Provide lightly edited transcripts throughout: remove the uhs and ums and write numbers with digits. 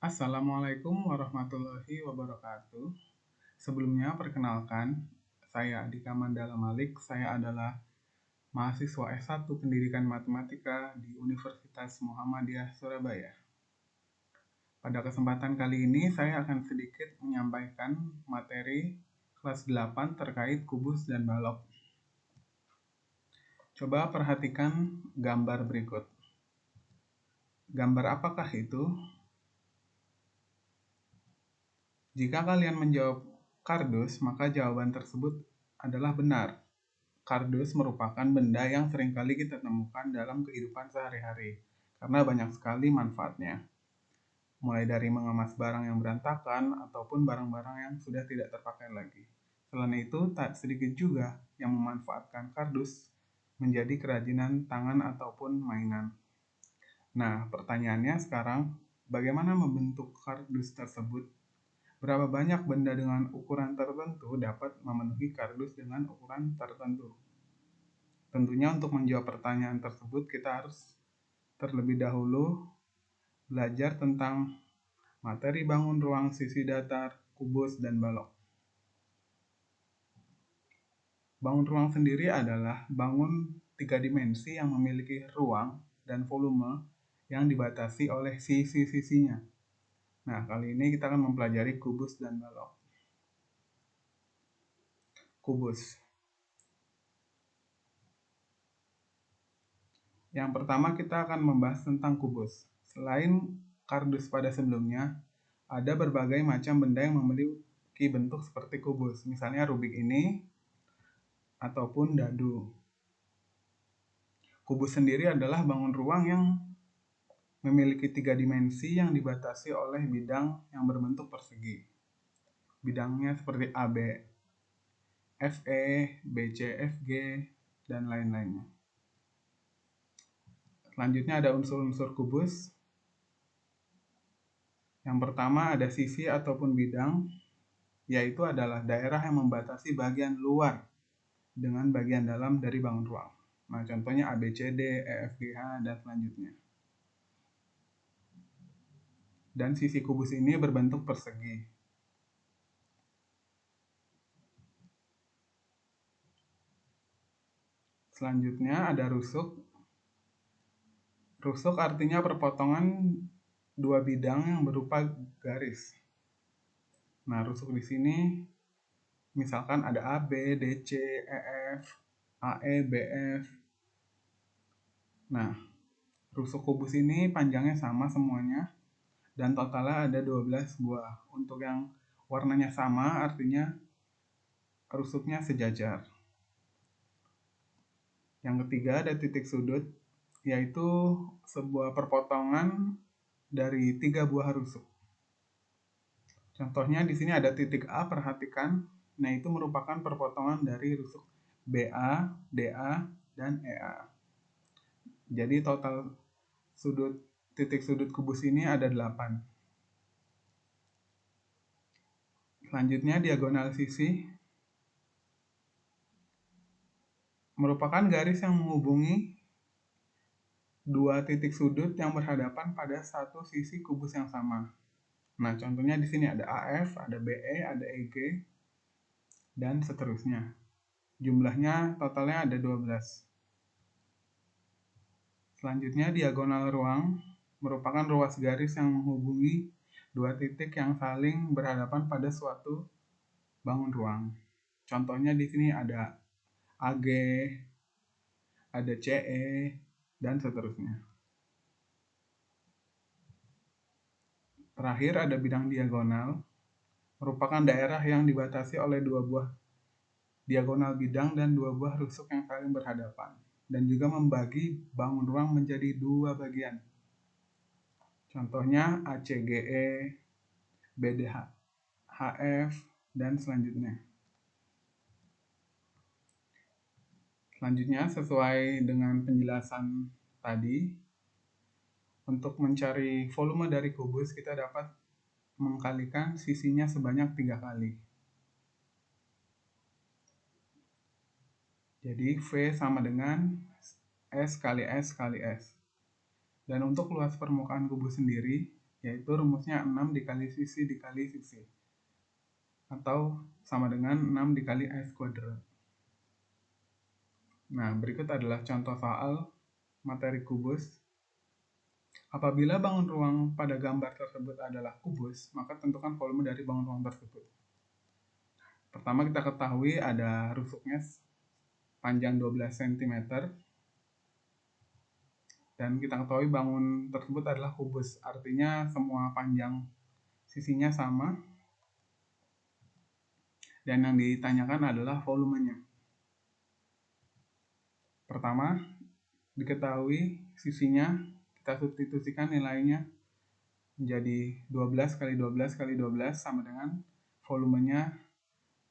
Assalamualaikum warahmatullahi wabarakatuh. Sebelumnya, perkenalkan, saya Andika Mandala Malik. Saya adalah mahasiswa S1 Pendidikan Matematika di Universitas Muhammadiyah Surabaya. Pada kesempatan kali ini, saya akan sedikit menyampaikan materi kelas 8 terkait kubus dan balok. Coba perhatikan gambar berikut. Gambar apakah itu? Jika kalian menjawab kardus, maka jawaban tersebut adalah benar. Kardus merupakan benda yang seringkali kita temukan dalam kehidupan sehari-hari, karena banyak sekali manfaatnya. Mulai dari mengemas barang yang berantakan, ataupun barang-barang yang sudah tidak terpakai lagi. Selain itu, tak sedikit juga yang memanfaatkan kardus menjadi kerajinan tangan ataupun mainan. Nah, pertanyaannya sekarang, bagaimana membentuk kardus tersebut? Berapa banyak benda dengan ukuran tertentu dapat memenuhi kardus dengan ukuran tertentu? Tentunya untuk menjawab pertanyaan tersebut kita harus terlebih dahulu belajar tentang materi bangun ruang, sisi datar, kubus, dan balok. Bangun ruang sendiri adalah bangun tiga dimensi yang memiliki ruang dan volume yang dibatasi oleh sisi-sisinya. Nah, kali ini kita akan mempelajari kubus dan balok. Kubus. Yang pertama kita akan membahas tentang kubus. Selain kardus pada sebelumnya, ada berbagai macam benda yang memiliki bentuk seperti kubus. Misalnya Rubik ini, ataupun dadu. Kubus sendiri adalah bangun ruang yang memiliki tiga dimensi yang dibatasi oleh bidang yang berbentuk persegi. Bidangnya seperti AB, FE, BC, FG, dan lain-lainnya. Selanjutnya ada unsur-unsur kubus. Yang pertama ada sisi ataupun bidang, yaitu adalah daerah yang membatasi bagian luar dengan bagian dalam dari bangun ruang. Nah, contohnya ABCD, EFGH, dan selanjutnya. Dan sisi kubus ini berbentuk persegi. Selanjutnya ada rusuk. Rusuk artinya perpotongan dua bidang yang berupa garis. Nah, rusuk di sini misalkan ada AB, DC, EF, AE, BF. Nah, rusuk kubus ini panjangnya sama semuanya dan totalnya ada 12 buah. Untuk yang warnanya sama artinya rusuknya sejajar. Yang ketiga ada titik sudut, yaitu sebuah perpotongan dari 3 buah rusuk. Contohnya di sini ada titik A, perhatikan. Nah, itu merupakan perpotongan dari rusuk BA, DA, dan EA. Jadi total titik sudut kubus ini ada 8. Selanjutnya diagonal sisi merupakan garis yang menghubungi dua titik sudut yang berhadapan pada satu sisi kubus yang sama. Nah, contohnya di sini ada AF, ada BE, ada EG, dan seterusnya. Jumlahnya totalnya ada 12. Selanjutnya diagonal ruang merupakan ruas garis yang menghubungi dua titik yang saling berhadapan pada suatu bangun ruang. Contohnya di sini ada AG, ada CE, dan seterusnya. Terakhir ada bidang diagonal, merupakan daerah yang dibatasi oleh dua buah diagonal bidang dan dua buah rusuk yang saling berhadapan, dan juga membagi bangun ruang menjadi dua bagian. Contohnya ACGE, BDHF, dan selanjutnya. Selanjutnya, sesuai dengan penjelasan tadi, untuk mencari volume dari kubus kita dapat mengkalikan sisinya sebanyak 3 kali. Jadi V sama dengan S kali S kali S. Dan untuk luas permukaan kubus sendiri, yaitu rumusnya 6 dikali sisi dikali sisi, atau sama dengan 6 dikali x kuadrat. Nah, berikut adalah contoh soal materi kubus. Apabila bangun ruang pada gambar tersebut adalah kubus, maka tentukan volume dari bangun ruang tersebut. Pertama kita ketahui ada rusuknya panjang 12 cm, dan kita ketahui bangun tersebut adalah kubus, artinya semua panjang sisinya sama, dan yang ditanyakan adalah volumenya. Pertama, diketahui sisinya, kita substitusikan nilainya menjadi 12 kali 12 kali 12 sama dengan volumenya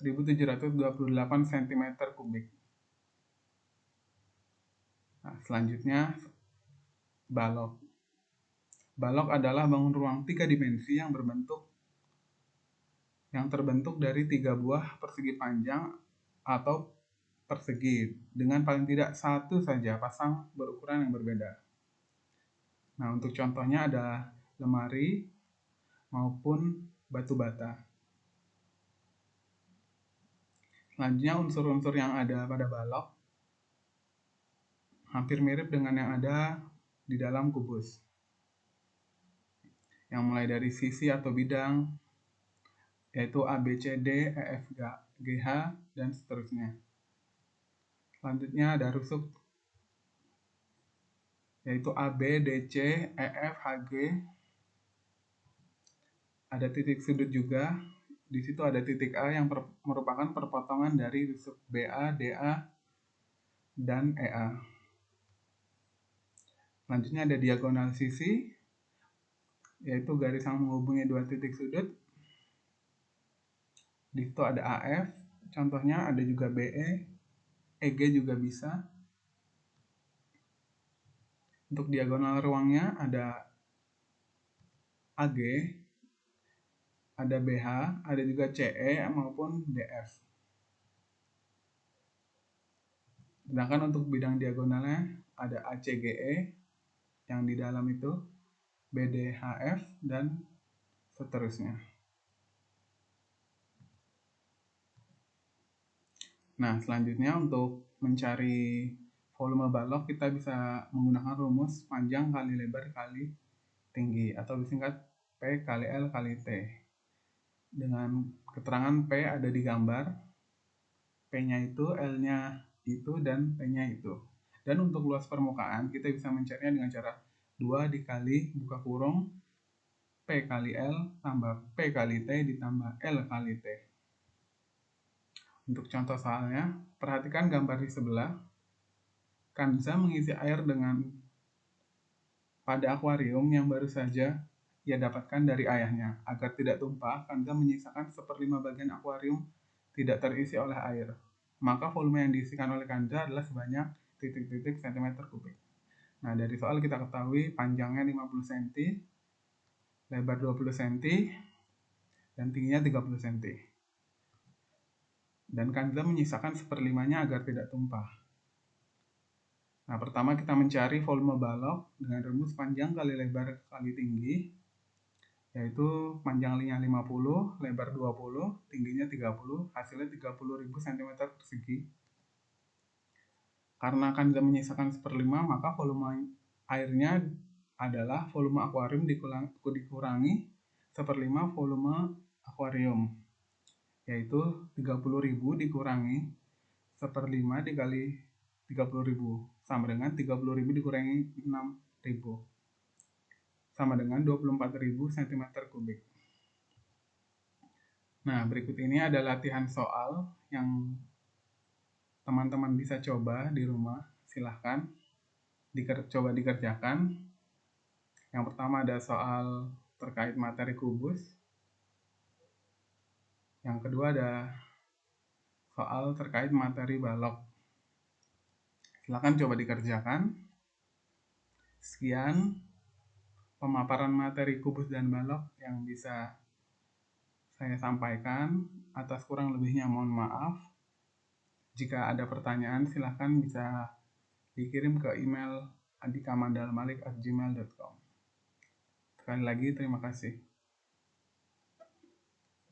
1728 cm3. Nah, selanjutnya balok. Balok adalah bangun ruang 3 dimensi yang terbentuk dari 3 buah persegi panjang atau persegi dengan paling tidak satu saja pasang berukuran yang berbeda. Nah, untuk contohnya ada lemari maupun batu bata. Selanjutnya unsur-unsur yang ada pada balok hampir mirip dengan yang ada di dalam kubus, yang mulai dari sisi atau bidang, yaitu A, B, C, D, E, F, G, H, dan seterusnya. Selanjutnya ada rusuk, yaitu A, B, D, C, E, F, H, G. Ada titik sudut juga. Di situ ada titik A yang merupakan perpotongan dari rusuk BA, DA, dan EA. Selanjutnya ada diagonal sisi, yaitu garis yang menghubungi dua titik sudut. Di situ ada AF, contohnya ada juga BE, EG juga bisa. Untuk diagonal ruangnya ada AG, ada BH, ada juga CE maupun DF. Sedangkan untuk bidang diagonalnya ada ACGE yang di dalam itu, BDHF, dan seterusnya. Nah, selanjutnya untuk mencari volume balok kita bisa menggunakan rumus panjang kali lebar kali tinggi atau disingkat P kali L kali T. Dengan keterangan P ada di gambar, P-nya itu, L-nya itu, dan T-nya itu. Dan untuk luas permukaan kita bisa mencarinya dengan cara 2 dikali buka kurung P kali L tambah P kali T ditambah L kali T. Untuk contoh soalnya, perhatikan gambar di sebelah. Kanza mengisi air pada akuarium yang baru saja ia dapatkan dari ayahnya. Agar tidak tumpah, Kanza menyisakan 1/5 bagian akuarium tidak terisi oleh air. Maka volume yang diisikan oleh Kanza adalah sebanyak titik-titik cm3. Nah, dari soal kita ketahui panjangnya 50 cm, lebar 20 cm, dan tingginya 30 cm. Dan Kanza menyisakan 1/5-nya agar tidak tumpah. Nah, pertama kita mencari volume balok dengan rumus panjang kali lebar kali tinggi, yaitu panjang linya 50, lebar 20, tingginya 30, hasilnya 30.000 cm persegi. Karena Kanza menyisakan 1/5, maka volume airnya adalah volume akuarium dikurangi 1/5 volume akuarium, yaitu 30.000 dikurangi 1/5 dikali 30.000 sama dengan 30.000 dikurangi 6.000 sama dengan 24.000 cm3. Nah, berikut ini ada latihan soal yang teman-teman bisa coba di rumah. Silahkan coba dikerjakan. Yang pertama ada soal terkait materi kubus. Yang kedua ada soal terkait materi balok. Silahkan coba dikerjakan. Sekian pemaparan materi kubus dan balok yang bisa saya sampaikan. Atas kurang lebihnya mohon maaf. Jika ada pertanyaan silahkan bisa dikirim ke email adikamandalmalik@gmail.com. Sekali lagi, terima kasih.